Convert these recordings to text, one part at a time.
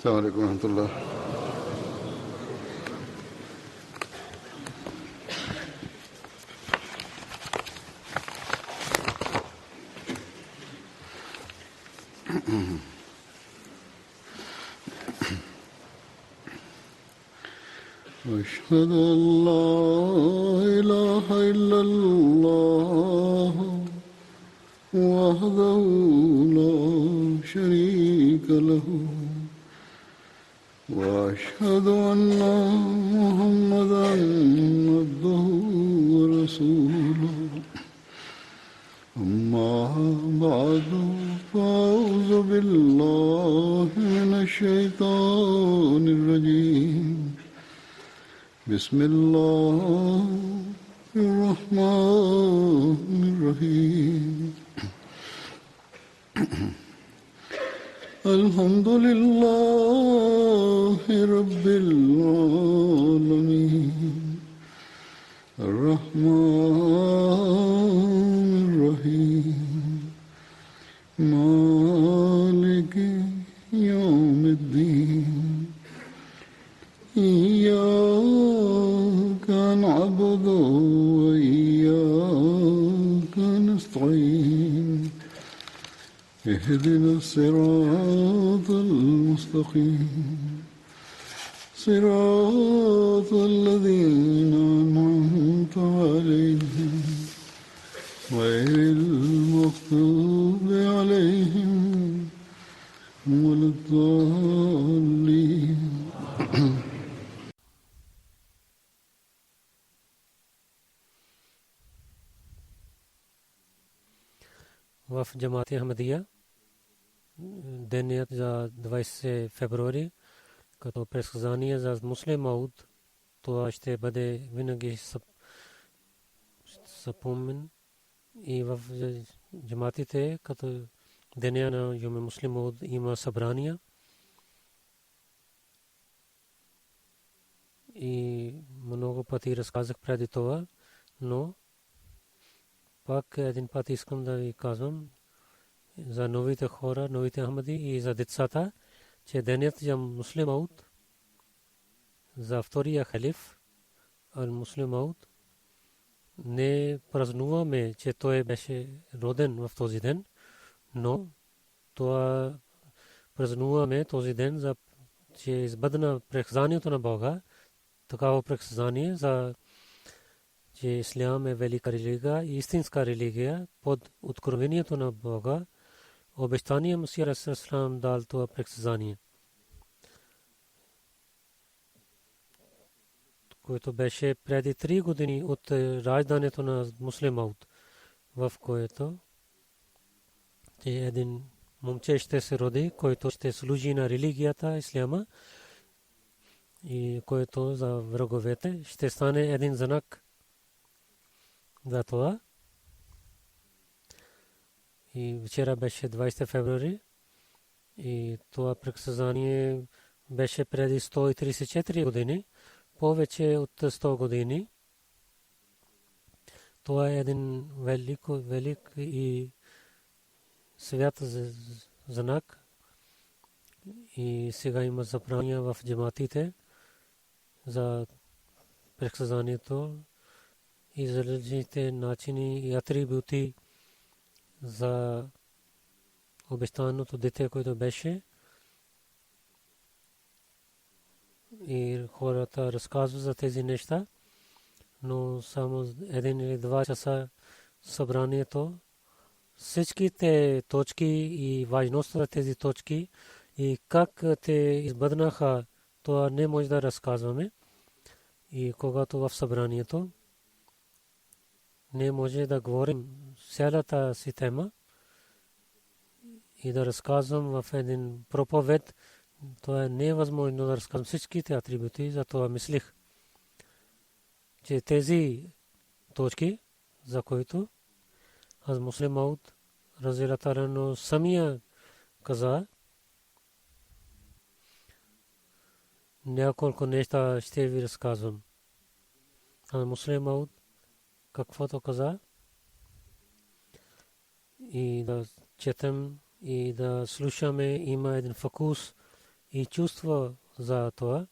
السلام عليكم ورحمة الله. أشهد أن لا إله إلا الله وحده لا شريك له وأشهد أن محمدا عبده ورسوله أما بعد فأعوذ بالله من الشيطان الرجيم بسم الله الرحمن الرحيم الحمد لله رب العالمين الرحمن الرحيم مالك يوم الدين إياك نعبد وإياك نستعين اهدنا الصراط المستقيم صراط الذين أنعمت عليهم غير المغضوب عليهم ولا الضالين. в Джамаат Ахмадия денят за 20 февруари като предсказание за муслим Мауд. Това ще бъде винаги съпомен и в джаматите като деня на Юме Муслим Мауд има събрания и много пъти разказах преди това, но пак един път искам да ви казвам за новите хора, новите Ахмади и за децата, че денят за Муслим Мауд, за втория халиф Ал-Муслим Мауд, не празнуваме, че той беше роден в този ден, но това празнуваме този ден, за че избъдна предсказанието на Бога, такава предсказание за че ислям е велика религия и истинска религия под откровението на Бога. Обещания Месия Расулам дал това предсказание, което беше преди 3 години от раждането на Муслим Мауд, в което един момче ще се роди, който ще служи на религията исляма и който за враговете ще стане един знак за това. И вчера беше 20 февруари и това предсказание беше преди 134 години, повече от 100 години. Това е един велик и свят знак и сега има забрания в джаматите за предсказанието и за различните начини и атрибути за обещаното дете, което беше. И хората разказват за тези неща, но само 1 или 2 часа събранието, всичките точки и важността на тези точки и как те избъднаха, това не може да разказваме. И когато в събранието не може да говорим цялата си тема и да разказвам в един проповед, това е невъзможно да разказвам всичките атрибути. Затова мислих, че тези точки, за които аз Муслим Мауд разилатарано самия каза, няколко неща ще ви разказвам. Аз Муслим Мауд каквото каза и да четем и да слушаме, има един фокус и чувство за това.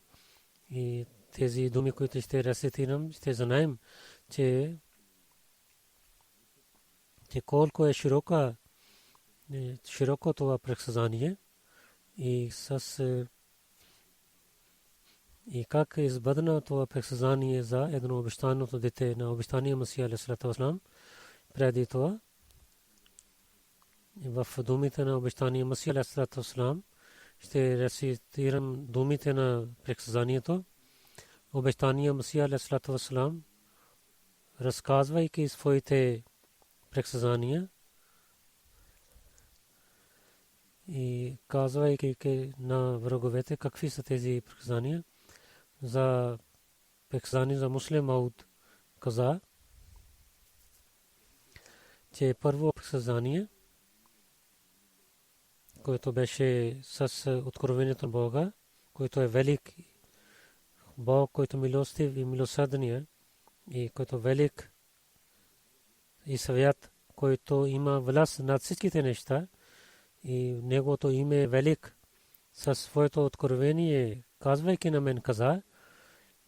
И тези думи, които ще рецитирам, ще знаем, че колко е широко това предсказание и как е избъдено това предсказание за едно обещаното дете на обещания Масия алейхи салам. Преди това в думите на обещания Масия алейхи салам ще рецитирам думите на предсказанието. Обещания Масия алейхи салам, разказвайки своите предсказания и казвайки на враговете какви са тези предсказания. За предсказание за Муслим Мауд каза, че първо предсказание, което беше с откровението на Бога, който е велик Бог, който милостив и милосърден и който велик и свят, който има власт над всичките неща и неговото име е велик. Със своето откровение, казвайки на мен, каза,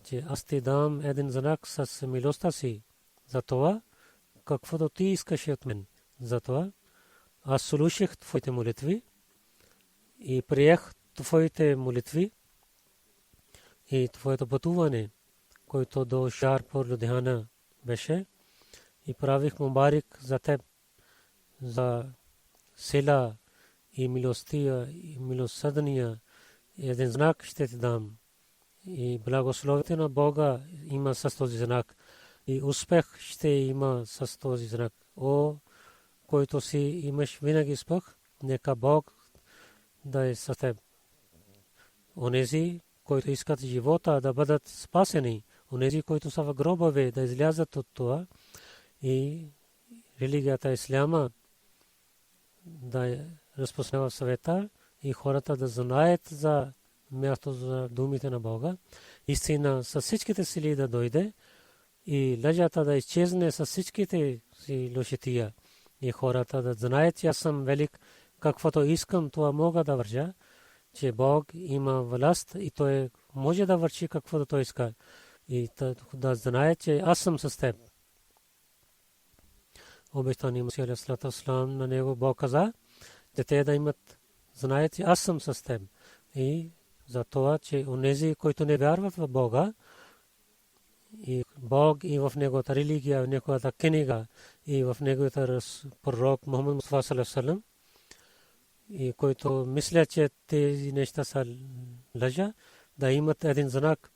че аз ти дам един знак с милостта си. Затова, каквото ти искаше от мен. Затова аз слушах твоите молитви и приех твоите молитви и твоето пътуване, което до Шарпур Лудхиана беше, и правих мубарик за теб, за сила и милостия и милосърдния. Един знак ще ти дам. И благословите на Бога има с този знак. И успех ще има с този знак. О, който си имаш винаги успех, нека Бог да е с теб. Онези, които искат живота да бъдат спасени, онези, които са в гробове, да излязат от това, и религията Исляма да разпространява в света и хората да знаят за място за думите на Бога. Истина с всичките сили да дойде и лъжата да изчезне с всичките си лошития. И хората да знаят, че аз съм велик, каквото искам, това мога да върша, че Бог има власт и той може да върши каквото той иска. И да знаят, че аз съм с теб. Обещания Масия алейхи салам, на него Бог каза, че те да имат, знаят, че аз съм с теб. И за това, че онези, които не вярват в Бога, и Бог и в неговата религия, в неговата книга и в неговата пророк Мухаммад Мустафа саллаллаху алейхи ва саллям, и които мислят, че тези неща са лъжа, да имат един знак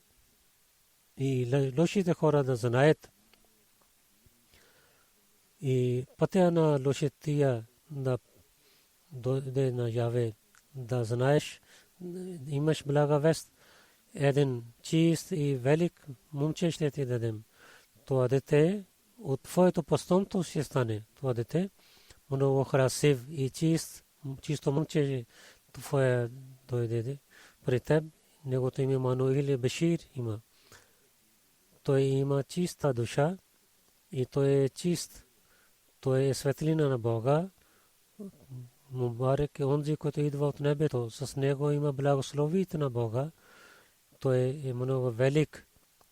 и лошите хора да знаят. И пътя на лошития да дойде на яве, да знаеш, имаш блага вест. Един чист и велик момче ще ти дадем. Това дете от твоето потомство ще стане. Това дете много красив и чисто момче твое дойде при теб. Негото име Мануил Бешир има. Той има чиста душа и той е чист. Той е светлина на Бога. Мубарек е онзи, който идва от небето. С него има благословите на Бога. Той е много велик.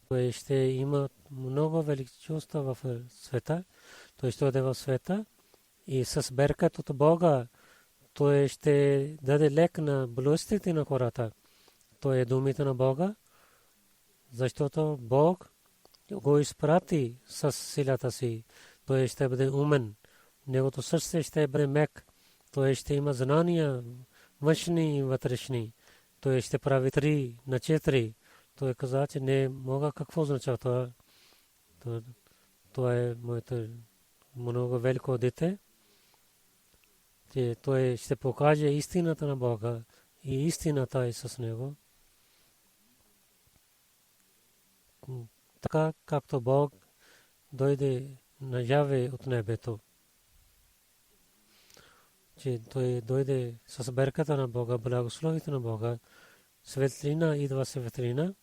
Той ще има много велик чувства в света. Той ще дойде в света и с беркат от Бога той ще даде лек на болестите на хората. Той е думите на Бога, защото Бог го изпрати с силата си. Той ще бъде умен. Неговото сърце ще бъде мек. Той ще има знания външни и вътрешни. Той ще прави 3 на 4. Той каза, че не мога какво означава това. Това е моето много велико дете. Че той ще покаже истината на Бога и истината е с него. Така както Бог дойде наяве от небето, че той дойде с берката на Бога, благословите на Бога, светлина идва светлина,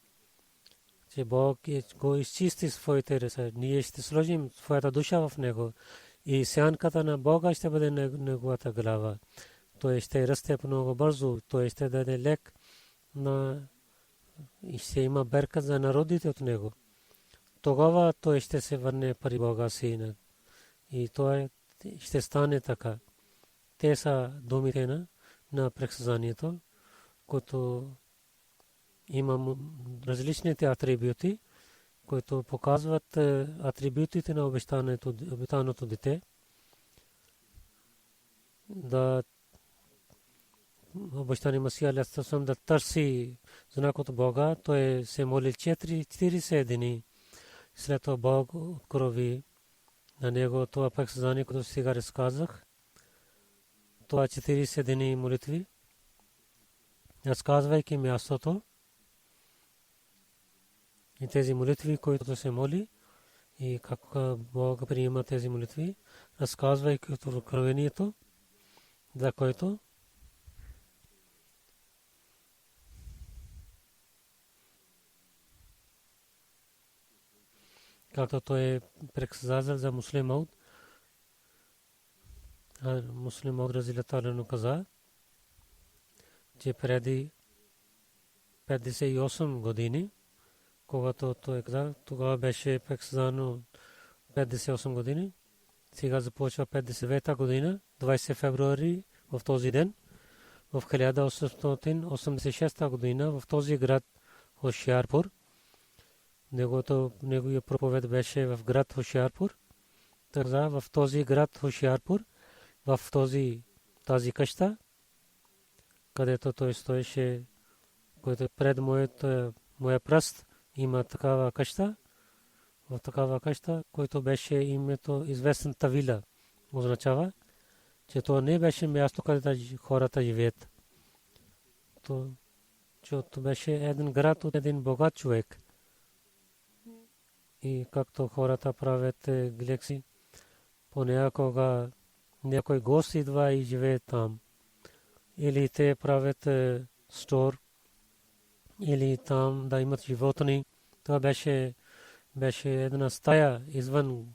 че Бог го изчисти своите ръце. Ние ще сложим своята душа в него и сянката на Бога ще бъде неговата глава. Той ще расте много бързо, той ще даде лек на и ще има беркат за народите от него. Тогава той ще се върне при Бога си и той ще стане така. Те са думите на предсказанието, които има различните атрибути, които показват атрибутите на обетаното дете. Да обещани Масия алейхиссалам да търси знак от Бога, той се моли 40 дни. След това Бог открови на него това предсказание, което сега разказах. Това 40 дни молитви, разказвайки мястото и тези молитви, които се моли и как Бог приема тези молитви, разказвайки откровението, за което както той е предсказал за Муслим Мауд. Муслим Мауд разилата анху каза, че преди 58 години, когато той каза, тогава беше предсказано 58 години. Сега започва 59-та година, 20 февруари в този ден, в 1886 година в този град Хошиярпур. Неговия проповед беше в град Хошиярпур. Тогава в този град Хошиярпур, в тази къща, където той стоеше, който пред моя пръст има такава къща, в такава къща, който беше името известен Тавила, означава, че това не беше място, където хората живеят. То беше един град от един богат човек. И както хората правят глекси, понякога някой гост идва и живее там. Или те правят стор, или там да имат животни. Това беше една стая извън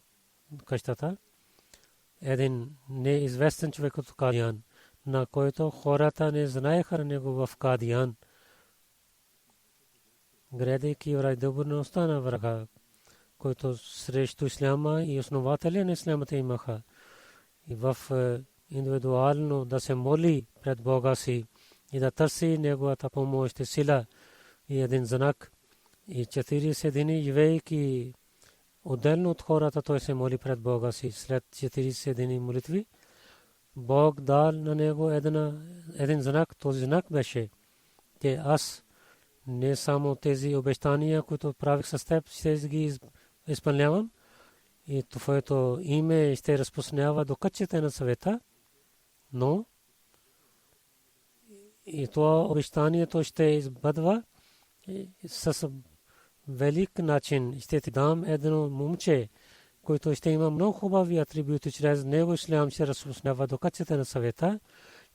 къщата. Един неизвестен човек от Кадиян, на който хората не знаеха него в Кадиян, гледайки добростта на врага, който срещу исляма и основателя на исламата имаха. И в индивидуално да се моли пред Бога си и да търси неговата помощ и сила и един знак. И 40 дни живеейки отделно от хората, той се моли пред Бога си. След 40 дни молитви, Бог дал на него един знак. Този знак беше, че аз не само тези обещания, които правих с теб, ще ги изпълнявам, и твоето име ще разпространява до кътчета на света, но и това обещанието ще избъдва с велик начин. Ще ти дам едно момче, който ще има много хубави атрибути, чрез него ислям ще разпространява до кътчета на света.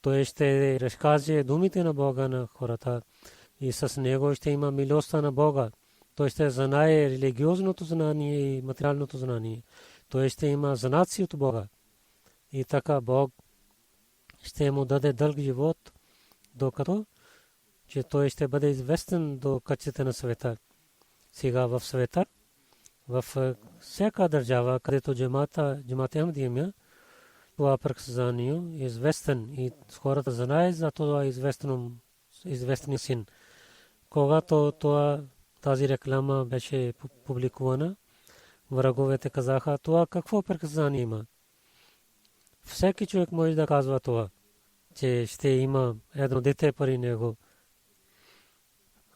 Той ще разкаже думите на Бога на хората и с него ще има милостта на Бога. Той ще знае религиозното знание и материалното знание. Той ще има знаци от Бога. И така Бог ще му даде дълг живот, докато че той ще бъде известен до кътчета на света. Сега в света, в всяка държава, където джамата Ахмадия има, това предсказание е известен и хората знаят за това известен син. Когато тази реклама беше публикувана, враговете казаха, това какво предсказание има. Всеки човек може да казва това, че ще има едно дете при него.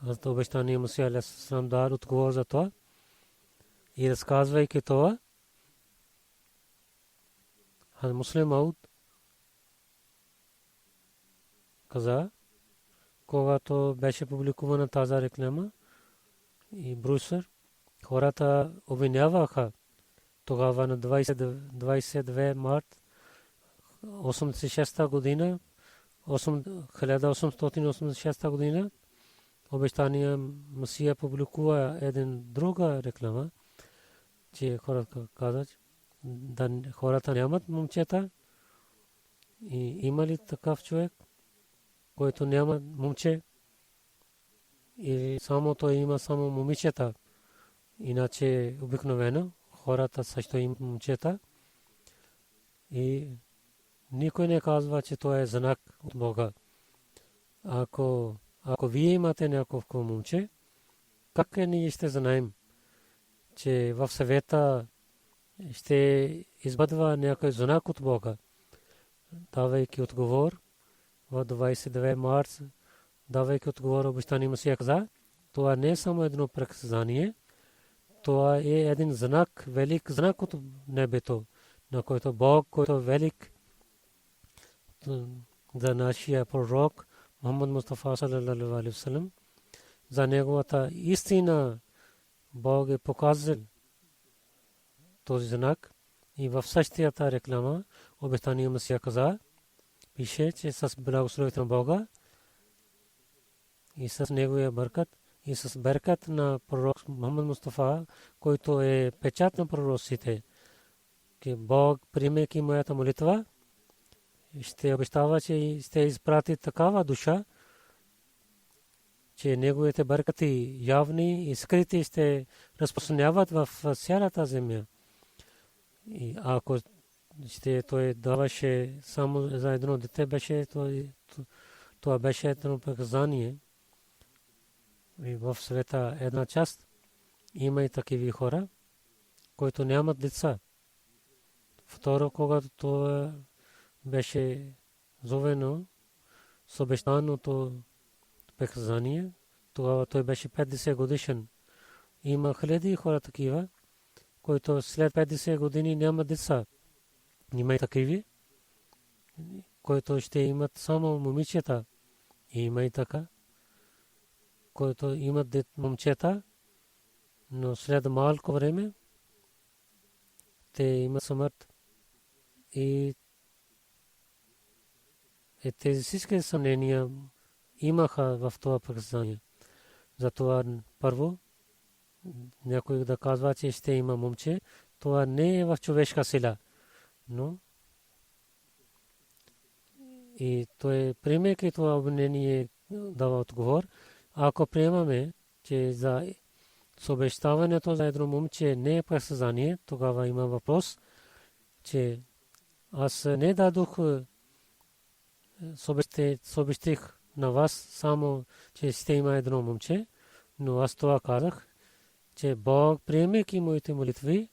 Аз обещание Мусия алейхиссалам дар отговор за това. И разказвайки това, Муслим Мауд каза, когато беше публикувана тази реклама и Брусър, хората обвиняваха тогава на 22 март 86 година, 1886 година, обещания Масия публикува един друга реклама, че хората казват, да хората нямат момчета. И има ли такъв човек, който няма момче? и само то има само момичета. Иначе обикновено хората също имат момчета. И никой не казва, че това е знак от Бога. Ако вие имате някакво момче, как ние ще знаем, че в съвета ще избъдва някой знак от Бога? Давайки отговор в 29 март, давайки отговор обещания Месия каза, това не е само едно предсказание, това е един знак, велик знак от небето, на който Бог, който е велик за нашия пророк Мухаммад Мустафа саллаллаху алейхи ва саллям, за неговата истина Бог е показал този знак. И в същата реклама обещания Месия каза, пише, че с благословението на Бога и с неговия бъркат и с бъркат на пророк Мухаммад Мустафа, който е печат на пророците, че Бог, приемайки моята молитва, ще обещава, че ще изпрати такава душа, че неговите бъркати явни и скрити ще разпространяват в цялата земя. И ако ще той даваше само за едно дете, беше това беше едно показание. И в света една част има и такива хора, които нямат деца. Второ, когато това беше зовено с обещаното показание, тогава той беше 50 годишен. Има хиляди хора такива, които след 50 години нямат деца. Има и такива, които ще имат само момичета. Има и така, които имат момчета, но след малко време те имат смърт. И тези всички съмнения имаха в това показание. Затова първо някой да казва, че ще има момче, това не е в човешка сила. Но и той приемайки това обвинение дава отговор. Ако приемаме, че за обещаването за едно момче не е предсказание, тогава има въпрос, че аз не дадох, съобщих на вас само, че ще има едно момче, но аз това казах, че Бог, приемайки моите молитви,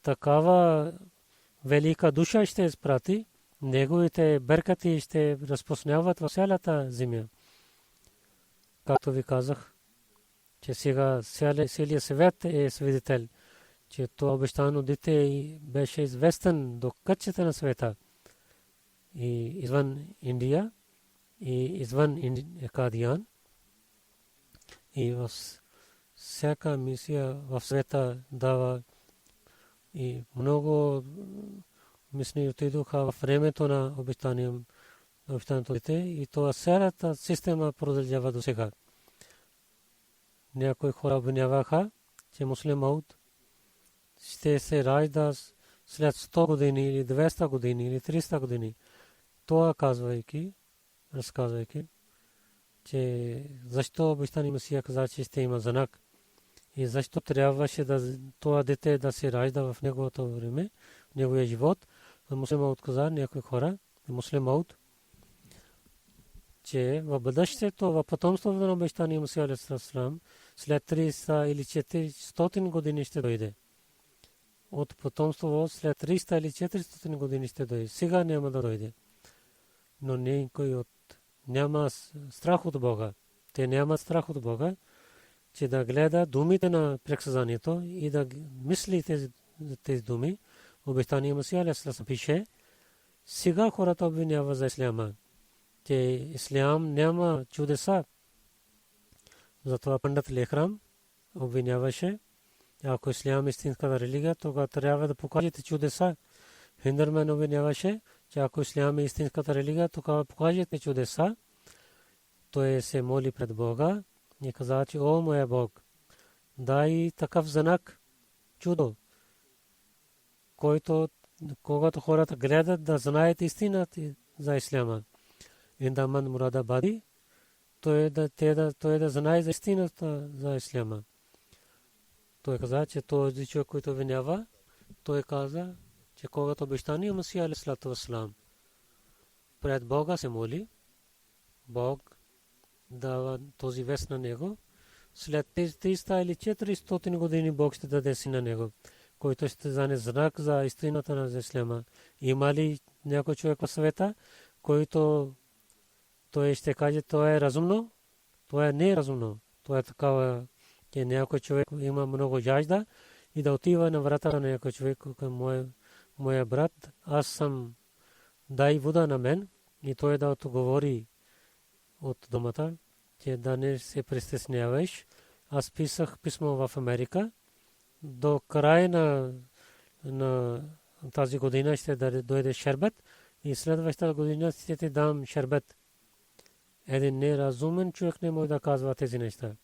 такава велика душа ще изпрати, неговите бъркати ще разпространяват в цялата земя. Както ви казах, че сега целият свят е свидетел, че това обещано дете беше известен до кътчета на света. И извън Индия, и извън Кадиян, и в всяка мисия в света дава. И много мисли отидоха в времето на обещаното дете, и това цялата система продължава до сега. Някои хора обвиняваха, че муслимът ще се ражда след 100 години или 200 години или 300 години. Това разказвайки, че защо обещания Месия каза, че ще има знак и защо трябваше това дете да се ражда в неговото време, в неговия живот. Муслимът каза, някои хора, муслимът, че в бъдещето, в потомството на обещания Месия алейхиссалам, след 300 или 400 години ще дойде. От потомство след 300 или 400 години ще дойде. Сега няма да дойде. Но никой няма страх от Бога. Те нямат страх от Бога, че да гледа думите на предсказанието и да мисли тези думи. Обещания Месия алейхиссалам пише, сега хората обвиняват за исляма, че ислям няма чудеса. Затова пандит Лекрам обвиняваше, ако ислям е истинската религия, тогава трябва да покажете чудеса. Хиндърман обвиняваше, че ако ислям е истинската религия, тогава покажете чудеса. Той се моли пред Бога и каза, че о моя Бог, дай такъв знак, чудо, който когато хората гледат да знаят истината за исляма. Индаман Мурадабади той да знае за истината за исляма. Той каза, че този човек, който обвинява, той каза, че когато обещания Масия алейхиссалату вассалам пред Бога се моли, Бог дава този вест на него. След 300 или 400 години Бог ще даде син на него, който ще стане знак за истината на исляма. Има ли някой човек в света, който той ще каже, това е разумно? Това е неразумно. Това е такава, че някой човек има много жажда и да отива на врата на някой човек към моя брат, аз съм, дай вода на мен, и той да отговори от домата, че да не се притесняваш. Аз писах писмо в Америка. До края на тази година ще дойде шербет и следващата година ще ти дам шербет. Един неразумен човек не може да казва тези неща.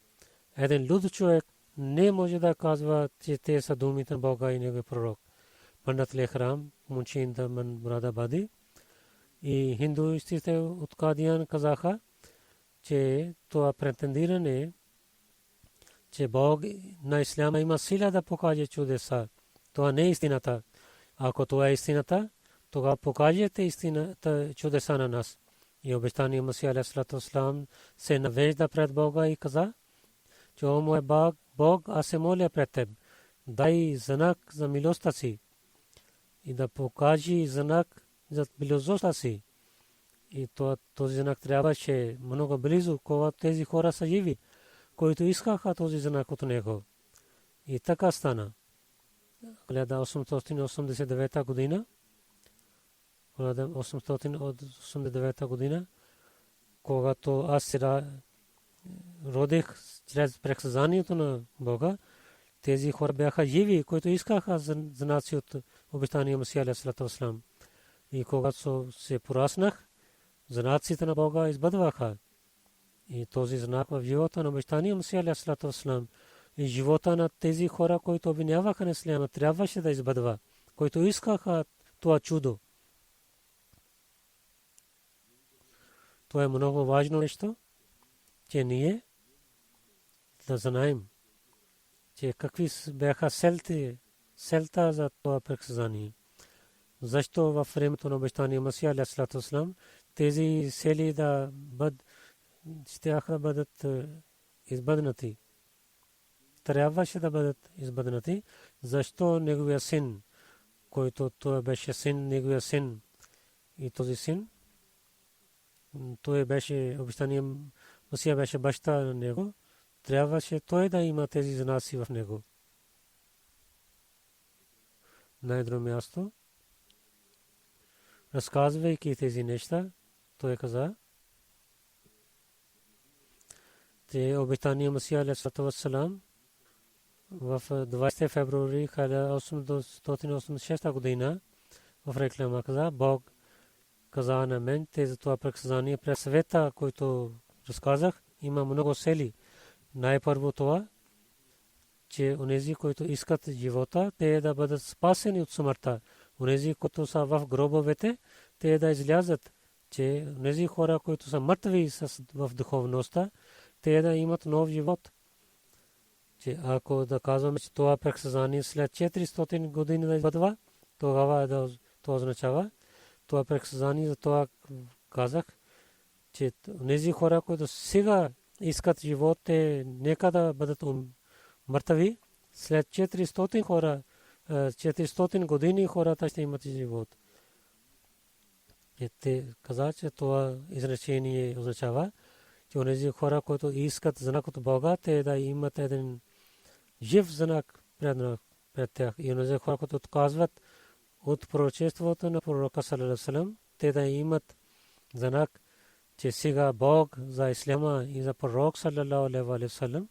Един луд човек не може да казва, че те са думите на Бога и Неговия пророк. Пандат Лекрам, Мунши Мурадабади и хиндуистите от Кадиян казаха, че това претендиране, че Бог на исляма има сила да покаже чудеса. Това не е истината. Ако това е истината, тогава покажете истината чудеса на нас. И обещания Масия алейхиссалату вассалам се навежда пред Бога и каза, че о мой Бог, аз се моля пред теб, дай знак за милостта си и да покажи знак за милостта си. И този знак трябваше много близо, когато тези хора са живи, които искаха този знак от него. И така стана. 1889 година, 1889 година, когато аз се родих чрез предсказанието на Бога, тези хора бяха живи, които искаха знаци от обещания Масия алейхиссалату вассалам. И когато се пораснах, знаците на Бога избъдваха. И този знак в живота на обещания Масия алейхиссалату вассалам и живота на тези хора, които обвиняваха на исляма, трябваше да избъдва, които искаха това чудо. Това е много важно нещо, че ние да знаем, че какви бяха селта за това предсказание. Защо във времето на обещания Масия алейхиссалату вассалам тези сели да бъдат избъднати. Трябваше да бъдат избъднати. Защо неговия син, който той беше син, неговия син и този син, той беше обещания Масия беше баща на него, трябваше той да има тези знаци в него. На едно място, разказвайки тези неща, той каза, че обещания Масия алейхиссалату вассалам в 20 февруари 1886 година в реклама каза, Бог каза на мен, те за това предсказание през света, който разказах, има много сели. Най-първо това, че онези, които искат живота, те да бъдат спасени от смъртта. Онези, които са в гробовете, те да излязат, че онези хора, които са мъртви в духовността, те да имат нов живот. Че ако да казваме, че това предсказание след 400 години да избъдва, тогава това означава, това предсказание, за това казах, че онези хора, които сега искат живот, те нека да бъдат мъртви. След 400 години хората ще имат живот. Те каза, че това изречение означава, че онези хора, които искат знак от Бога, те да имат един жив знак пред тях. И онези хора, които отказват от пророчеството на пророка саллаллаху алейхи ва саллям, те да имат знак, че сега Бог за исляма и за пророк саллаллаху алейхи ва саллям,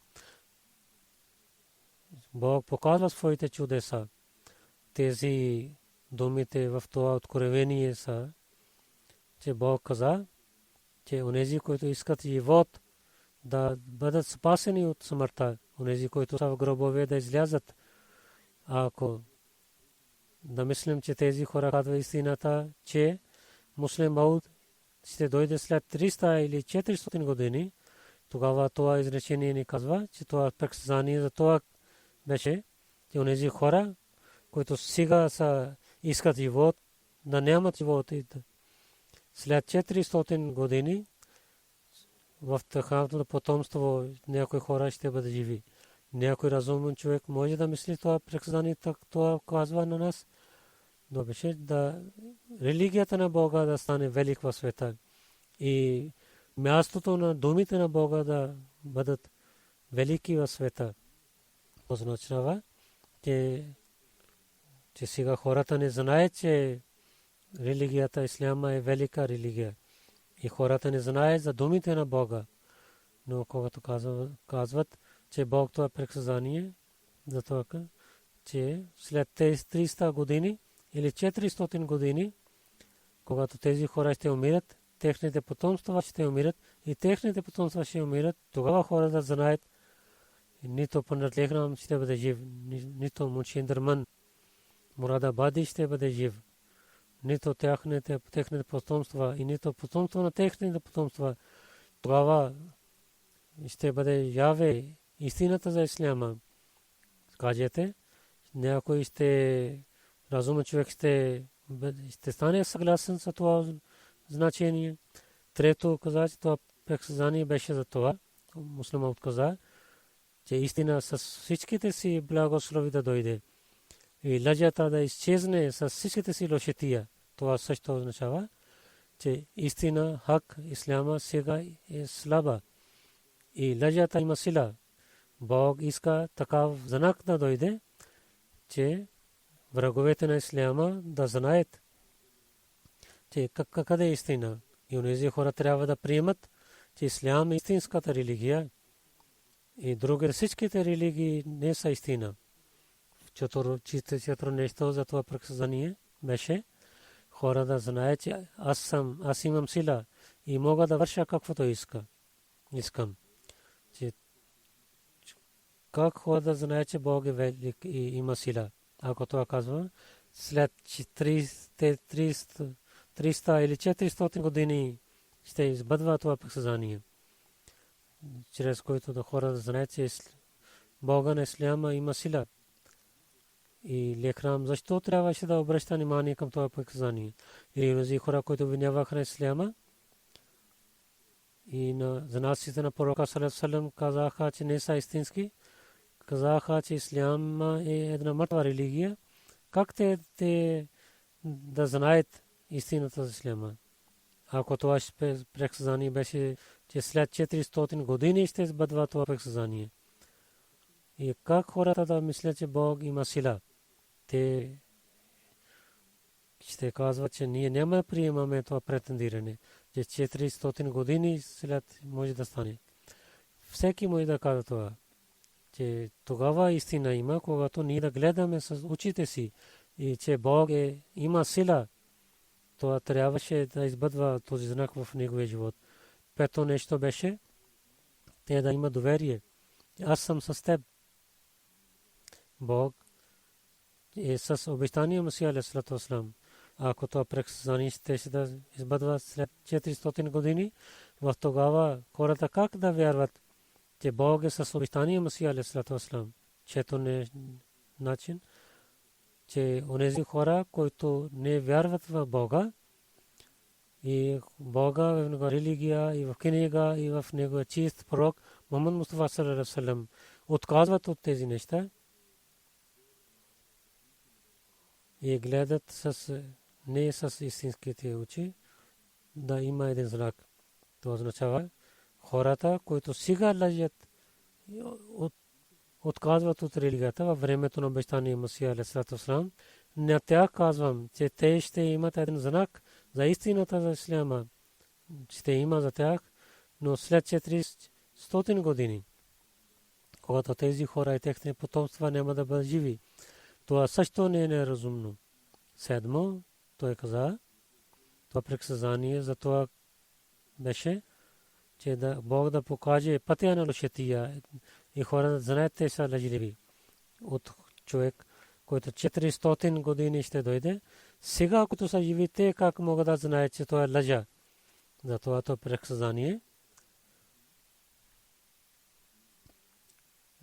Бог показва своите чудеса. Тези думите в това откровение са, че Бог каза, че онези, които искат живот, да бъдат спасени от смъртта. Онези, които са в гробове, да излязат. Ако да мислим, че тези хора казва истината, че муслим Мауд ще дойде след 300 или 400 години, тогава това изречение ни казва, че това предсказание за това беше, че онези хора, които сега искат живот, да нямат живот. След 400 години в тяхното потомство някои хора ще бъдат живи. Някой разумен човек може да мисли това предсказание, това казва на нас. Но беше да религията на Бога да стане велик в света и мястото на думите на Бога да бъдат велики в света. Означава, че сега хората не знаят, че религията Исляма е велика религия. И хората не знаят за думите на Бога. Но когато казват, че Бог това предсказание, за това, че след тези 300 години или 400 години, когато тези хора ще умират, техните потомства ще умират и техните потомства ще умират, тогава хората знаят, нито Пандит Лекрам ще бъде жив, нито Мунши Ман Мурадабади ще бъде жив, нито техните потомства и нито потомство на техните потомства. Тогава ще бъде яве истината за Исляма. Кажете, някой ще разумен човек ще стане съгласен с това значение. Трето каза, че това предсказание беше за това. Муслиман каза, че истина с всичките си благослови да дойде и лъжата да изчезне с всичките си лошития. Това също означава, че истина, хак, Исляма сега е слаба и лъжата има сила. Бог иска такав знак да дойде, че враговете на Исляма да знаят, че къде е истина. И онези хора трябва да приемат, че Ислям е истинската религия и други всичките религии не са истина. Четвърто нещо за това предсказание беше хора да знаят, че аз имам сила и мога да върша каквото искам. Как хора да знаят, че Бог е велик и има сила? Ако това казва, след 300 или 400 години ще избъдва това предсказание, чрез което да хора да знаят, че Бога на Исляма има сила. И Лекрам защо трябваше да обръща внимание към това предсказание? Или тези хора, които обвиняваха на Исляма и на занасите на пророка саллаллаху алейхи ва саллям казаха, че не са истински, казаха, че Ислям е една мъртва религия. Как те да знаят истината за Исляма? Ако това предсказание беше, че след 400 години ще избъдва това предсказание. И как хората да мислят, че Бог има сила? Те ще казват, че ние няма да приемаме това претендиране, че 400 години след може да стане. Всеки може да казва това, че тогава истина има, когато ние да гледаме с очите си и че Бог има сила. Това трябваше да избъдва този знак в неговия живот. Пето нещо беше те да има доверие. Аз съм с теб. Бог е с обещание Масия алейхиссалату вассалам. Ако това предсказание ще да избъдва след 400 години, в тогава хората как да вярват, че Бог е с обещание Масия алейхиссалату вассалам? Чето начин, че онези хора, които не вярват в Бога и Бога в него религия и в книга и в него чист пророк Мухаммад Мустафа саллаллаху алейхи ва саллям, отказват от тези неща и гледат не с истинските очи, да има един знак. Това означава хората, които сега лъжат, отказват от религията във времето на обещание Масия алейхиссалату вассалам. На тях казвам, че те ще имат един знак за истината за Исляма. Ще има за тях, но след 400 години, когато тези хора и техните потомства няма да бъдат живи, това също не е неразумно. Седмо, той каза, това предсказание за това беше, че да Бог да покаже пътя на лошития и хората да знаят, те са лъжливи. От човек, който 400 години ще дойде, сега, ако са живи, те как могат да знаят, че това е лъжа. Затова това предсказание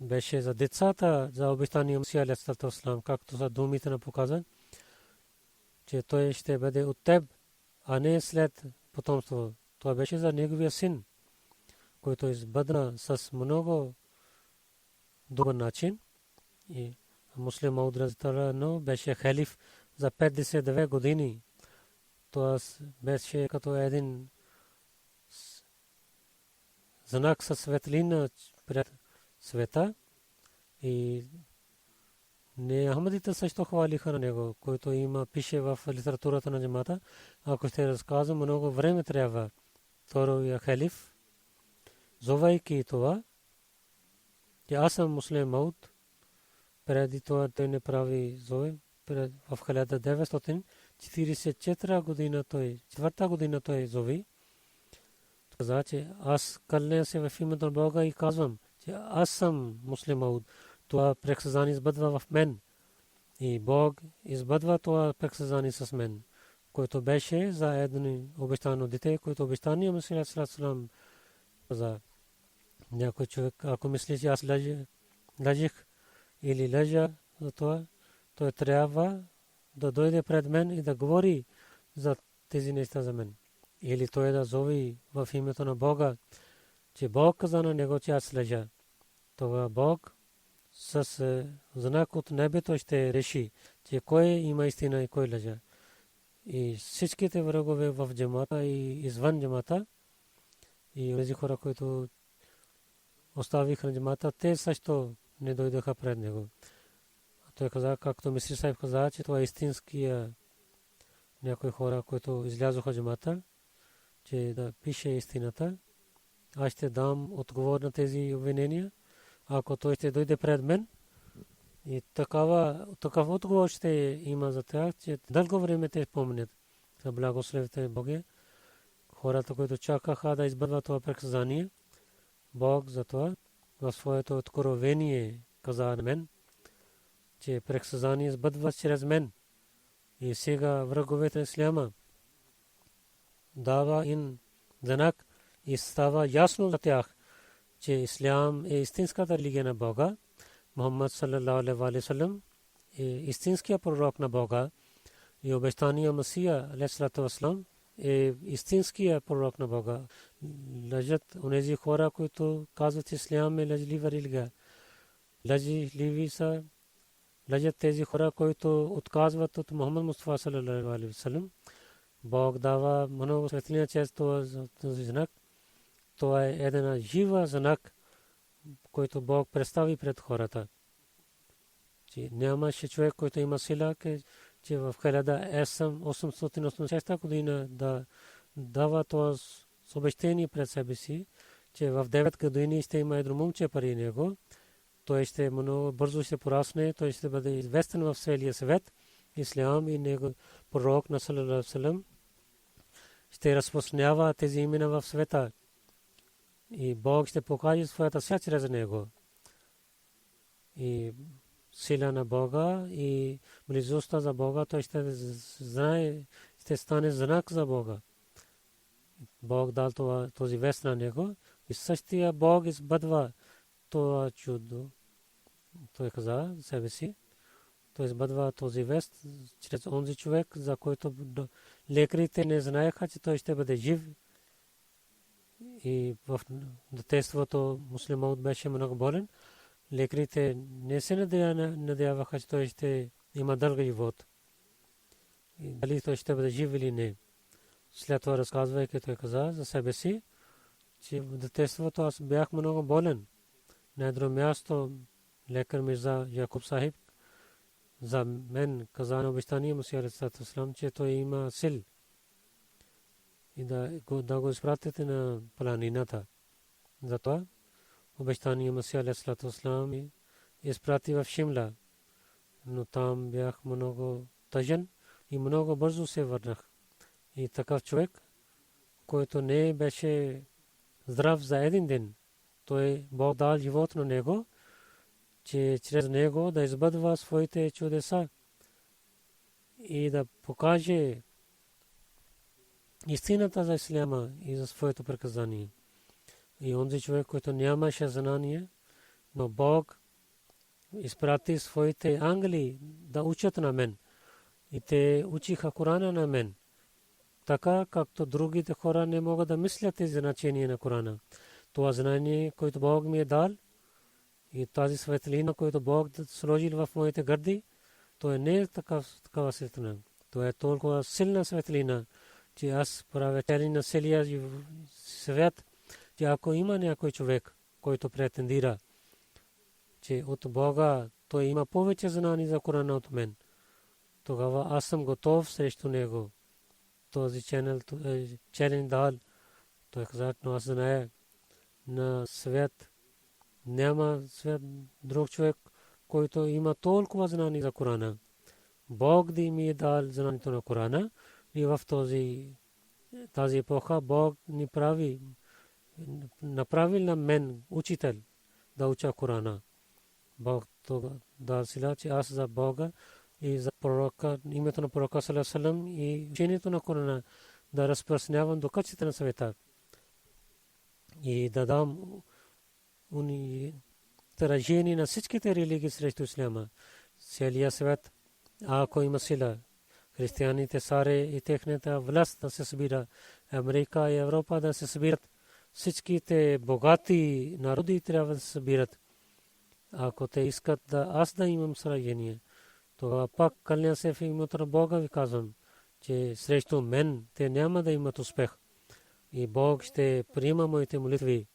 беше за децата за обещания Месия алейхиссалату вассалам, както са думите на показа, че той ще бъде от теб, а не след потомство. Това беше за неговия син, който избъдна с много добър начин. И Муслим Мауд разтарано беше халиф за 59 години. Това беше като един знак със светлина пред света. И не Ахмадите също хвалиха на него, който има пише в литературата на джамата. Ако ще разказвам, много време трябва. Втория халиф, зовайки това, че аз съм Муслим Мауд, преди това той не прави зове, в 1944 година той, 4-та година той зови. Каза, че аз кълня се в името на Бога и казвам, че аз съм Муслим Мауд. Това предсказание избъдва в мен. И Бог избъдва това предсказание с мен, което беше за едно обещано дете, което обещание Месия алейхиссалам каза. Някой човек, ако мисли, че аз лъжих или лъжа за това, той трябва да дойде пред мен и да говори за тези неща за мен. Или той да зови в името на Бога, че Бог каза на него, че аз лъжа. Това Бог с знак от небето ще реши, че кой има истина и кой лъжа. И всичките врагове в джамата и извън джамата, и тези хора, които оставиха на джамата, те също не дойдоха пред него. Той каза, както Мисри Сайб каза, че това е истинския някои хора, които излязоха в джамата, че да пише истината. Аз ще дам отговор на тези обвинения, ако той ще дойде пред мен. И такъв отговор ще има за тях, че дълго време те спомнят за благословите Бога. Хората, които чакаха да избърват това предсказание, Бог за това в своето откровение каза на мен, че предсказание избъдва чрез мен. И сега враговете на исляма дава им знак и става ясно за тях, че ислям е истинската религия на Бога. Мухаммад саллалаху алейхи ва саллям е истинския пророк на Бога и обещания Месия алейхиссалату вассалам е истинския пророк на Бога. Лъжат онези хора, които казват, че ислям е лъжлива религия. Лъжливи са, лъжат тези хора, които отказват от Мухаммад Мустафа саллалаху алейхи ва саллям. Бог дава много светлина чрез този знак. Това е един жива знак, който Бог представи пред хората. Че нямаше човек, който има сила, че в 1886 година да дава това съобщение пред себе си, че в 9 години ще има едно момче пари него. Той ще много бързо ще порасне, той ще бъде известен в целия свет. Ислям и него пророк на саллалаху алейхи ва саллям ще разпространява тези имена в света. И Бог ще покаже своята сила чрез него. И сила на Бога и близостта за Бога, той ще знае, ще стане знак за Бога. Бог дал този вест на него и същия Бог избъдва това чудо. Той каза себе си, той избъдва този вест чрез онзи човек, за който лекарите не знаеха, че той ще бъде жив. И в детството Муслим Мауд беше много болен. Лекарите не се надяваха, че той ще има дълъг живот. И дали той ще бъде жив или не. След това разказвайки, той каза за себе си, че в детството аз бях много болен. На едно място лекар Мирза Якуб Сахиб за мен каза на обещание Месия алейхиссалату вассалам, че той има сил и да го изпратите на планината. Затова обещание Месия алейхиссалату вассалам изпрати в Шимла, но там бях много тъжен и много бързо се върнах. И такъв човек, който не беше здрав за един ден, той Бог дал живот на него, че чрез него да избъдва своите чудеса и да покаже истината за исляма и за своето приказание. И онзи човек, който нямаше знание, но Бог изпрати своите ангели да учат на мен. И те учиха Корана на мен. Така както другите хора не могат да мислят тези значения на Корана. Това знание, което Бог ми е дал, и тази светлина, която Бог сложил в моите гърди, то не е такава светлина. То е толкова силна светлина, че аз правя цели на целия свят, че ако има някой човек, който претендира, че от Бога той има повече знание за Корана от мен, тогава аз съм готов срещу него. Този челен дал, той каза, но аз знае на свят няма свят друг човек, който има толкова знание за Корана. Бог да ми е дал знанието на Корана и в тази епоха Бог ни направил на мен учител да уча Корана. Бог дал сила, че аз за Бога и за пророка, името на пророка саллаллаху алейхи ва саллям и учението на Корана да разпространявам до кътчета на света и да дам тържение на всичките религии срещу исляма. Целия свет, ако има сила, християните саре и техната власт да се събира, Америка и Европа да се събират, всичките богати народи трябва да се събират. Ако те искат да аз да имам сражение, тогава пак кълня се в името на Бога ви казвам, че срещу мен те няма да имат успех. И Бог ще приема моите молитви.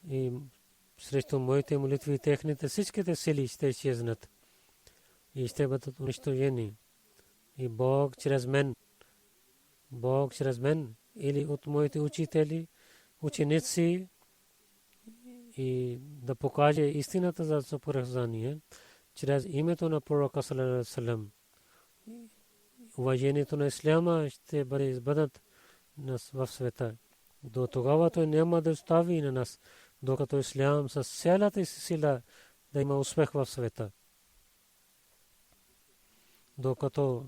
И срещу моите молитви техните всичките сили ще изчезнат и ще бъдат унищожени. И Бог чрез мен или от моите учители, ученици, и да покаже истината за съпоразумение чрез името на пророка саллаллаху алейхи ва саллям. Уважението на исляма ще бъде избъднат в света. До тогава той няма да остави на нас, докато ислям с цялата си сила да има успех в света. Докато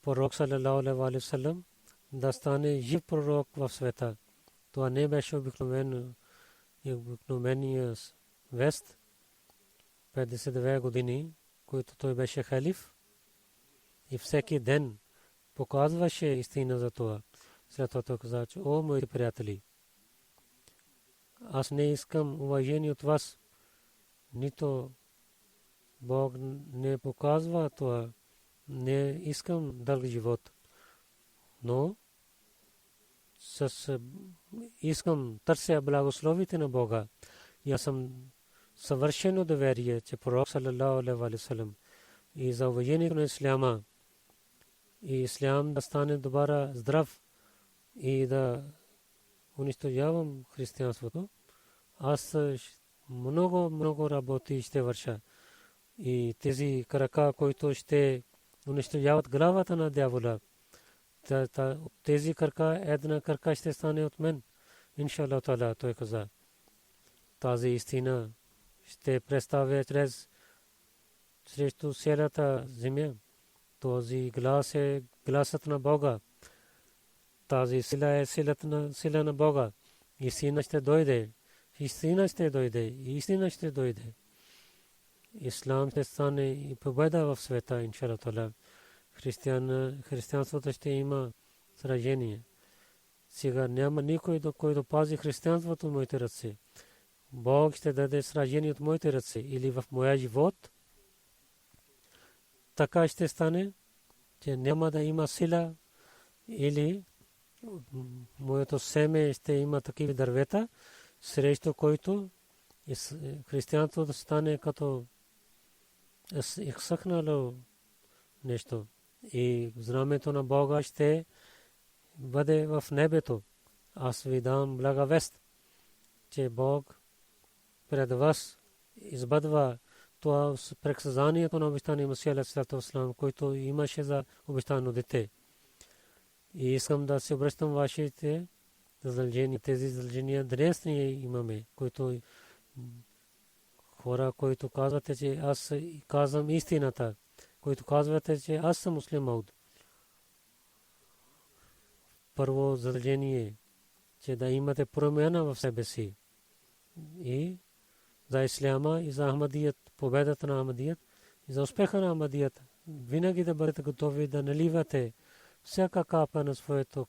пророк саллаллаху алейхи ва саллям да стане жив пророк в света. Това не беше обикновения вест. 52 години, който той беше халиф, и всеки ден показваше истина за това. След това той каза, че о, моите приятели, аз не искам уважение от вас, нито Бог не показва това, не искам дълг живот, но искам търся благословите на Бога. И аз съм съвършено доверие, че пророк саллаллаху алейхи ва саллям и за уважението на исляма и ислям да стане добър, здрав и да унищожавам християнството. Аз много работи ще върша. И тези крака, които ще унищожават главата на дявола, тези крака, една крака ще стане от мен. Иншаллах таала, той каза. Тази истина ще представя чрез срещу цялата земя. Този глас е гласът на Бога. Тази сила е сила на Бога. Истина ще дойде. Истина ще дойде. Ислам ще стане и победа в света, иншаллах таала. Християнството ще има сражение. Сега няма никой, който пази християнството в моите ръце. Бог ще даде сражение от моите ръце или в моя живот. Така ще стане, че няма да има сила или моето семе ще има такива дървета, срещу който християнството да стане като изсъхнало нещо. И знамето на Бога ще бъде в небето. Аз ви дам благовест, че Бог пред вас избъдва това предсказанието на обещания Месия алейхи салам, който имаше за обещано дете. И искам да се обръщам вашите задължения. Тези задължения днес ние имаме, които хора, които казвате, че аз казвам истината, които казвате, че аз съм муслиман. Първо задължение, че да имате промяна в себе си. и за исляма и за Ахмадият, победата на Ахмадият и за успеха на Ахмадият. Винаги да бъдете готови да наливате всяка капа на своето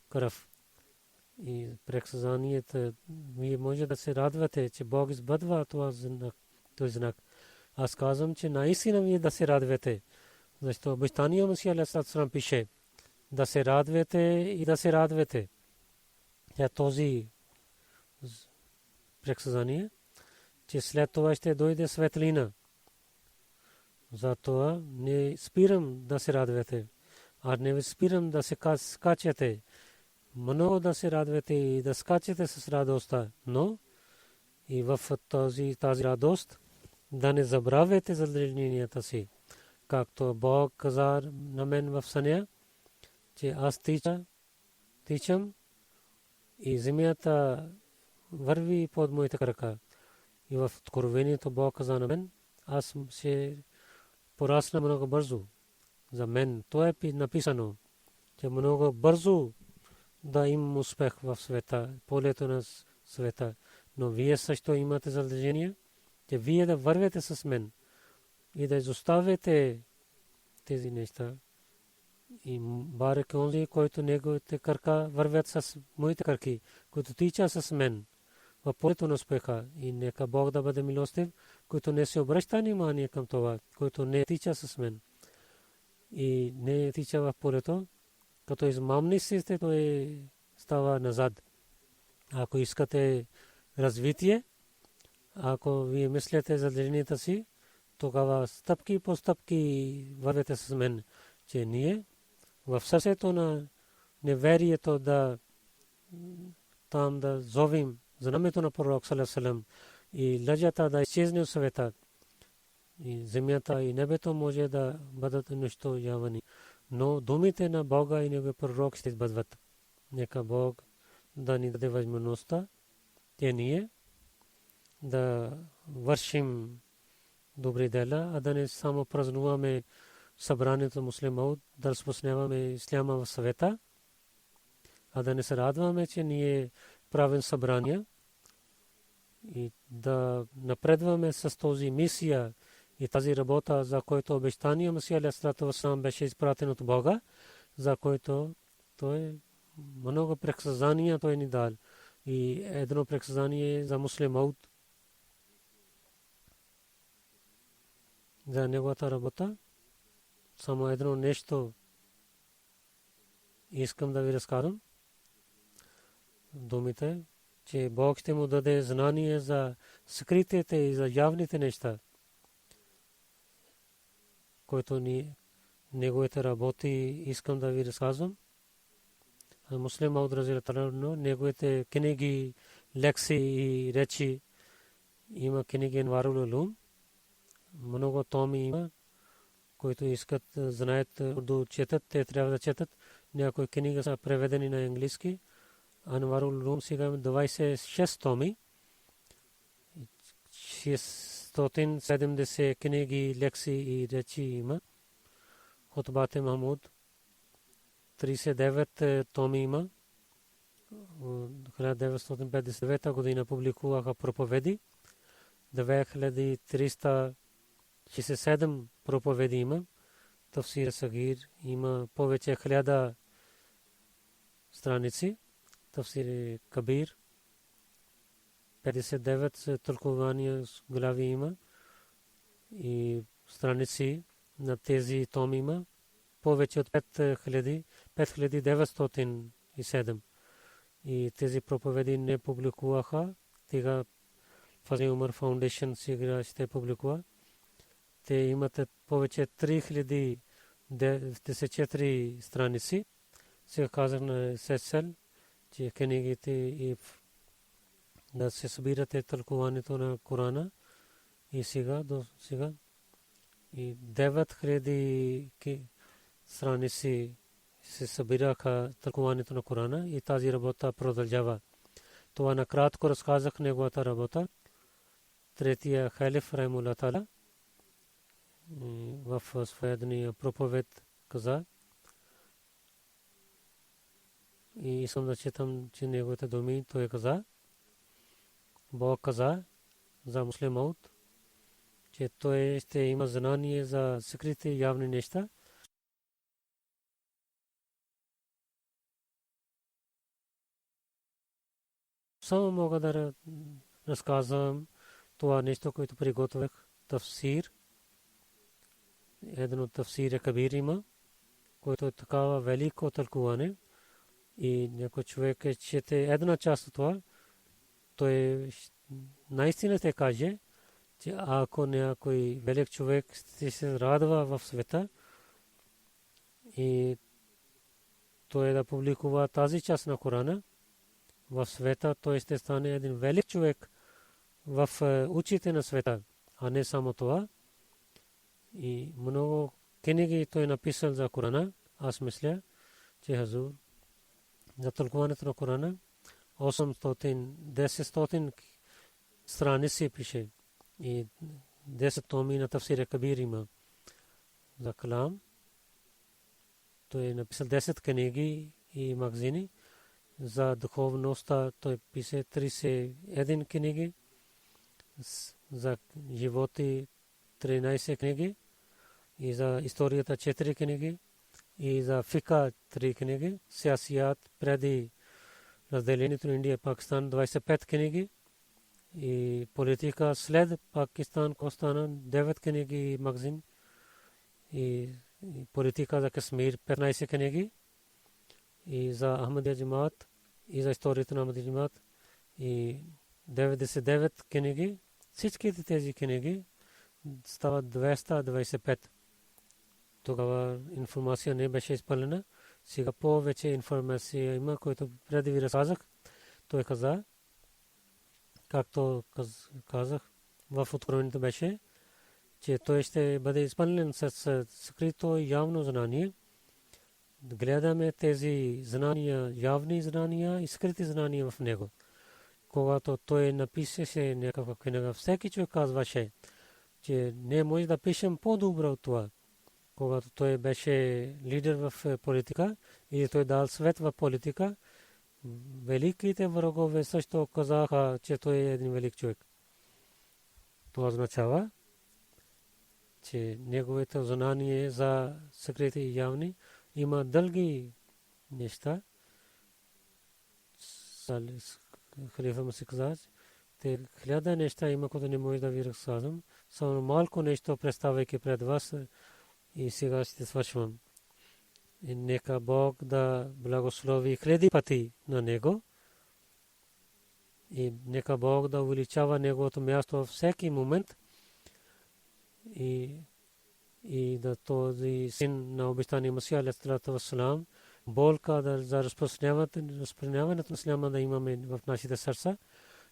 кръв. И предсказанието, вие може да се радвате, че Бог избъдва този знак. Аз казвам, че наистина вие да се радвате. Защото обещания Месия алейхи салам пише да се радвате и да се радвате. Тя този предсказание, че след това ще дойде светлина. Затова не спирам да се радвате. А не спирам да се скачате. Много да се радвате и да скачате с радостта. Но и в тази радост да не забравяте задълженията си. Както Бог каза на мен в съня, че аз тичам и земята върви под моите крака. И в откровението Бог каза на мен, аз ще порасна много бързо. За мен то е написано, че много бързо да имам успех в света, полето на света. Но вие също имате задължение, че вие да вървете с мен и да изоставяте тези неща. И барек онзи, който неговите крака вървят с моите крачки, които тича с мен в полето на успеха. И нека Бог да бъде милостив, който не се обръща внимание към това, който не тича с мен и не тича в полето, като измамни сте, той става назад. Ако искате развитие, ако вие мислите за задълженията си, тогава стъпки по стъпки вървете с мен, че ние в сърцето на неверието да там да зовим знамето на пророк саллаллаху алейхи ва саллям и лъжата да изчезне от света. И земята и небето може да бъдат унищожавани. Но думите на Бога и Неговия пророк ще бъдат. Нека Бог да ни даде възможността, че ние да вършим добри дела, а да не само празнуваме събранието муслиман, да разпространяваме исляма в света, а да не се радваме, че ние правим събрания и да напредваме с този мисия и тази работа, за който обещание Месия алейхи салам беше изпратен от Бога, за който той много предсказания той ни дал. И едно предсказание за муслиман, за неговата работа. Само едно нещо искам да ви разкажам. Думите, че Бог ще му даде знание за скритите и за явните неща, които неговите работи искам да ви разказвам. Муслим Мауд разилата неговите книги, лекции и речи, има книги Анварул улум, много томи има, които искат да знаят урду четат, те трябва да четат. Някои книги са преведени на английски. Анварул улум сега 26 томи, 670 книги, лекции и речи има. Хутбат-е Махмуд 39 томи има. 1959 година публикуваха проповеди. 2367 проповеди има. Тафсир Сагир има повече 1000 страници. Тафсир Кабир 59 тълкувания глави има и страници на тези томи има повече от 5907. И тези проповеди не публикуваха. Тега Фазли Умар Фаундейшн сега ще публикува. Те имат повече 3094 страници. Сега казах на ССЛ, че книгите и да се събирате тълкуването на Корана и сега до сега и 9000 страници се събираха тълкуването на Корана и тази работа продължава. Това накратко разказах неговата работа. Третия халиф рахимахуллах таала в своя проповед каза и искам да четам, че неговите думи той каза, Бог каза за муслим Мауд, че той ще има знание за скрити и явни неща. Само мога да разказвам това нещо, което приготвях. Тафсир. Един от тафсир е Кабир има, който е такава велико тълкуване. И някой човек чете една част от това, той наистина ще каже, че ако някой велик човек ще се радва в света и той да публикува тази част на Корана в света, той ще стане един велик човек в очите на света, а не само това. И много книги той написал за Корана. Аз мисля, че Хазур за тълкуването на Корана 800 страници пише и 10 томи на тафсир Кабир има за калам. Той е написал 10 книги и магазини. За духовността той пише 31 книги. За животи 13 книги. И за историята 4 книги. И за фика 3 книги. Сясият преди разделението на Индия и Пакистан 25 книги. И политика след Пакистан остана 9 книги и магазин. И политика за Кашмир 15 книги. И за Ахмадия Джамаат и за историята на Ахмадия Джамаат и 99 книги. Всичките тези книги стават 225. Тогава информация не беше изпълнена. Сега повече информация има, който преди ви разказах. Той каза, както казах, в откровението беше, че той ще бъде изпълнен с скрито и явно знание. Гледаме тези знания, явни знания и скрити знания в него. Когато той написаше някаква книга, всеки човек казваше, че не може да пишем по-добро от това. Когато той беше лидер в политика и той дал свет в политика, великите врагове също казаха, че той е един велик човек. Това означава, че неговите знания за скрити и явни има дълги неща. Халифа му се каза, те 1000 неща има, които не може да ви разказвам. Само малко нещо представяйки пред вас и сега ще свършвам. И нека Бог да благослови хиляди пъти на него. И нека Бог да увеличава неговото място във всеки момент. И да този син на обещания Масия алейхиссалату вассалам болка за разпространяването на исляма да имаме в нашите сърца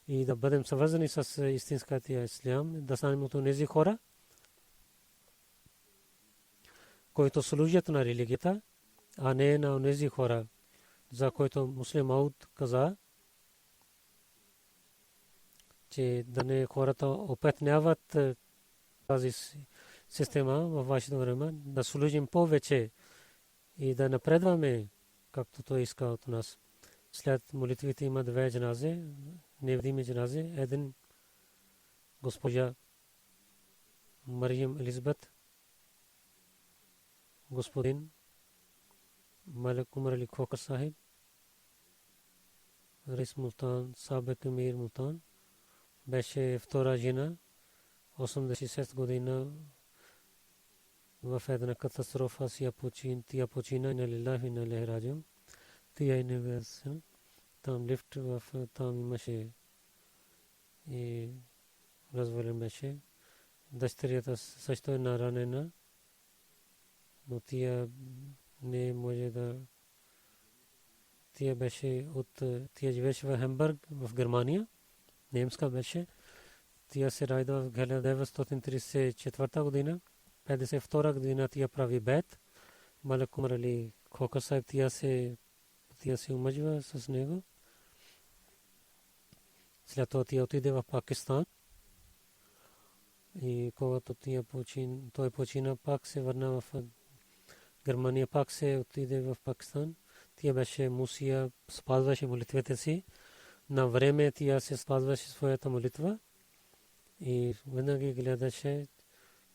и да бъдем свързани с истинския ислям, да станем от тези хора, които служат на религията, а не на тези хора, за които муслим Мауд каза, че да не хората опетняват тази система във вашето време, да служим повече и да напредваме, както той иска от нас. След молитвите има 2 джаназе, невидими джаназе. Един госпожа Мариям Елизабет, господин Малик Умар Али Khokar Sahib, Рис Мултан, Сабек Мир Мултан, беше втора жена, 86 година в една катастрофа тя почина на лилахи на лехраджум. Тя не там лифт там имаше и развален беше. Дъщерята също е наранена, но тя не може да. Тя беше тя живееше в Хамбург в Германия, немска беше. Тя се ражда в 1934 година. 52 година тя прави бед. Малик Умар Али Khokar Sahib тя се омъжва с него. След това тя отиде в Пакистан. И когато той почина, пак се върна в Германия, пак се отиде в Пакистан. Тя беше мусия, спазваше молитвите си. на време тя се спазваше своята молитва и винаги гледаше,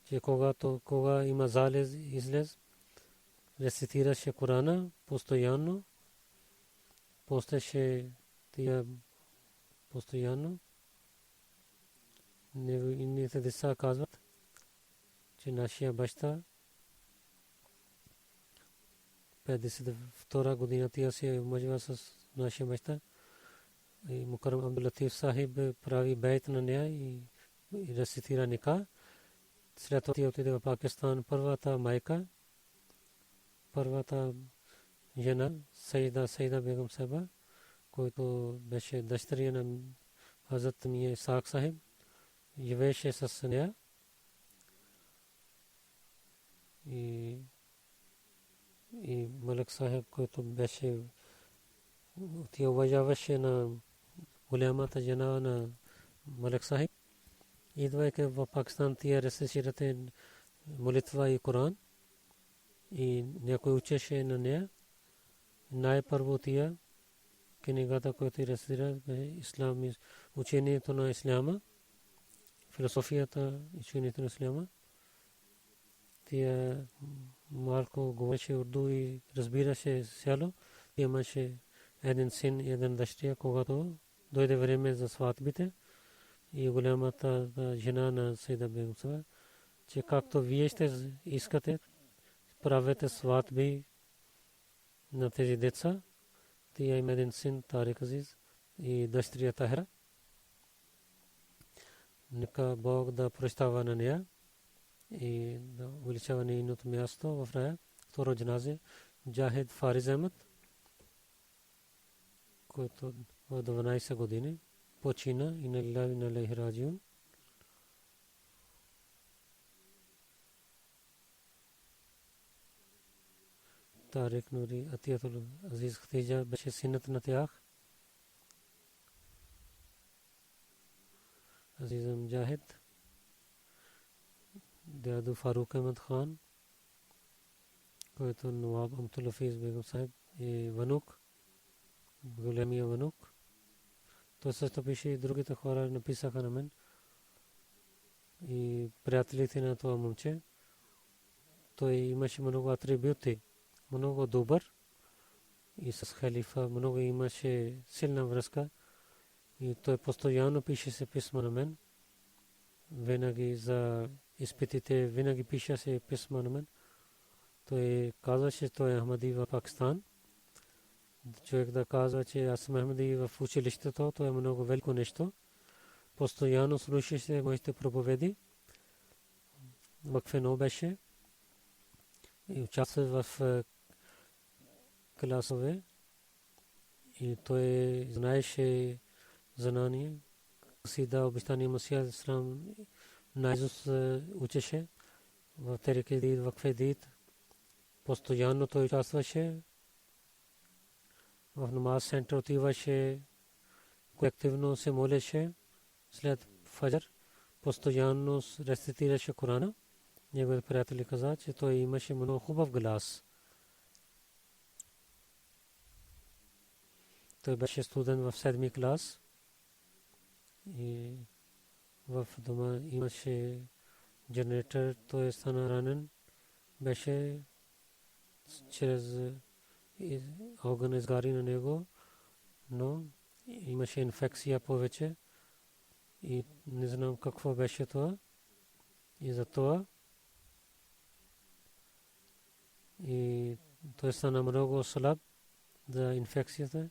че кога има залез излез, рецитираше Корана постоянно, постеше тя постоянно. Неговите деца казват, че нашия баща 52 година тя се омъжва с нашия баща и Мукаррам Абдул Латиф Сахиб прави бейт на нея и рецитира ника. След това тя отиде в Пакистан. Първата жена Сайда Бегам Саба, който беше дъщеря на Хазрат Мия Исаак Сахиб, живееше с нея и Малик Сахиб, който беше тя уважаваше на голямата жена на Малик Сахиб. Идвайки в Пакистан, тя рецитирате молитва и Коран и някой учеше на нея. Най-първо тя книгата, която рецитира, ислам, учението на исляма, философията, учението на исляма. Тя малко говореше урду и разбираше сяло. Имаше един син и един дъщеря, когато дойде време за сватбите и голямата жена на Сайда Бегам Саба, че както вие ще искате, правете сватби на тези деца. Тя има един син Тарик Азиз и дъщеря Тахира. Нека Бог да прощава на нея и да увеличава нейното място в рая. Второ джаназе Джахид Фариз Ахмед, който в 12 години почина и на лилаhi на илайхи раджиун. Тарик Нури Атиятул Азиз Хатиджа беше синът на тях. Азиз Муджахид, дядо Фарук Ахмед хан, който Нуаб Амтул Хафиз Бегам Сахиб и внук, големия внук. Той също пише и другите хора написаха на мен и приятелите на това момче. Той имаше много атрибути, много добър и с халифа много имаше силна връзка и той постоянно пише се писма на мен. Винаги за изпитите, винаги пише се писма на мен. Той казваше, той е Ахмади в Пакистан. Човек да казва, че аз съм Ахмади в училището, то е много велико нещо. Постоянно слушаше моите проповеди. Вакфено беше и участва в класове и той знаеше знание. Сида обещание Масия Ислам наизуст учеше в Терике Дид, Вакфе Дид. Постоянно той участваше в намаз център, отиваше, колективно се молеше след фаджр, постоянно рецитираше Корана. Неговите приятели каза, че той имаше много хубав глас. Той беше студент в 7-ми клас и в дома имаше генератор, той стана ранен. Беше чрез огън изгари на него, но имаше инфекция повече и не знам какво беше това. И за това и той стана много слаб за инфекцията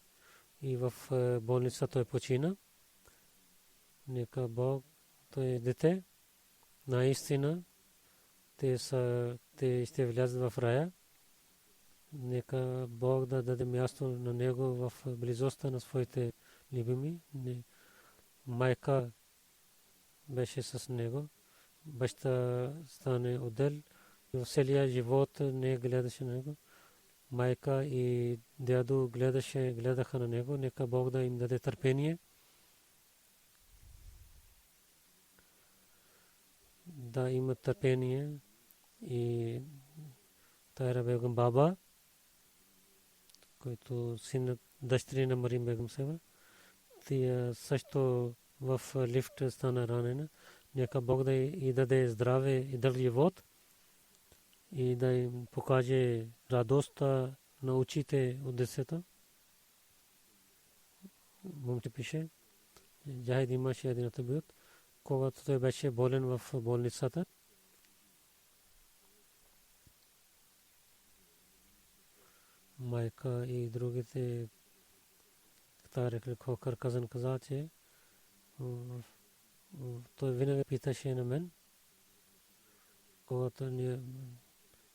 и в болница той почина. Нека Бог, той е дете, наистина те ще влязат в рая. Нека Бог да даде място на него в близостта на своите любими. Майка беше с него. Баща стане отдел и в целия живот не гледаше на него. Майка и дядо гледаха на него. Нека Бог да им даде търпение. Да имат търпение и Тайра Бегам Баба, който син дъщеря на Марим Бегам Саба. тия също в лифт стана ранена. Нека Бог да й даде здраве и дълъг живот и да им покаже радостта на очите от децата. Момче пише, Джахид имаше един атабют, когато той беше болен в болницата. Майка и другите Хокър Казан каза, че той винаги питаше на мен, когато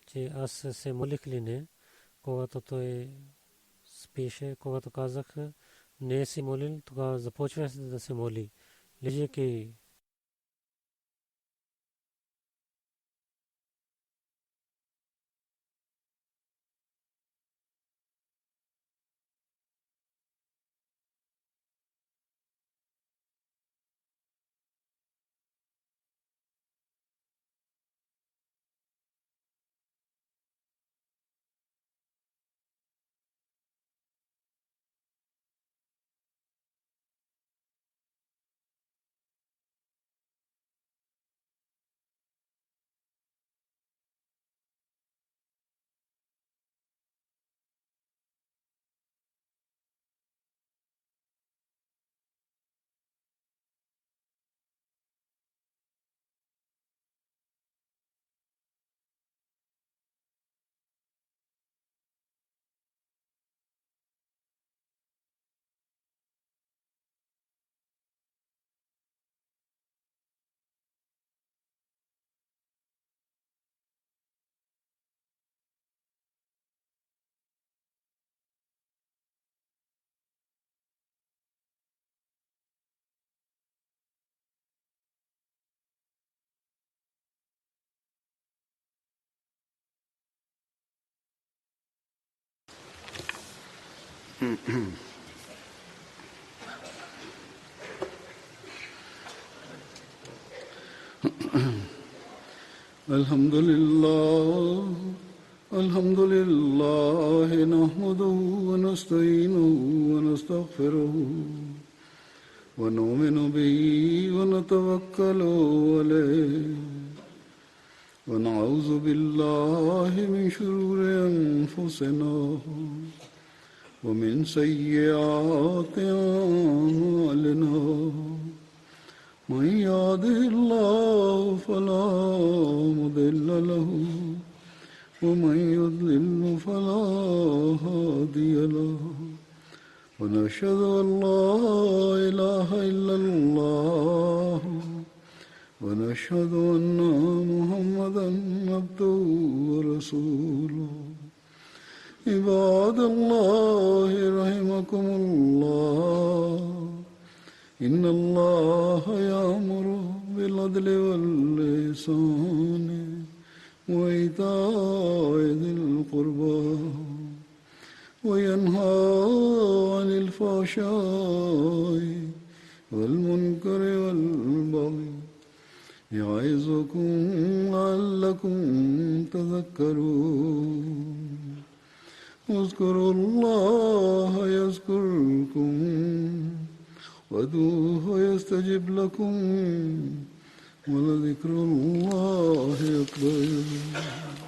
че аз се молих ли не, когато той спише, когато казах не си молил, тогава започва да се моли. Лежейки الحمد لله نحمده ونستعينه ونستغفره ونؤمن به ونتوكل عليه ونعوذ بالله من شرور أنفسنا ومن سيئات أعمالنا من يهده الله فلا مضل له ومن يضلل فلا هادي له ونشهد أن لا إله إلا الله ونشهد أن محمدا عبده ورسوله عباد الله رحمكم الله إن الله يأمر بالعدل والإحسان وإيتاء ذي القربى وينهى عن الفحشاء والمنكر والبغي يعظكم لعلكم تذكرون اذكروا الله يذكركم وادعوه يستجب لكم ولذكر الله أكبر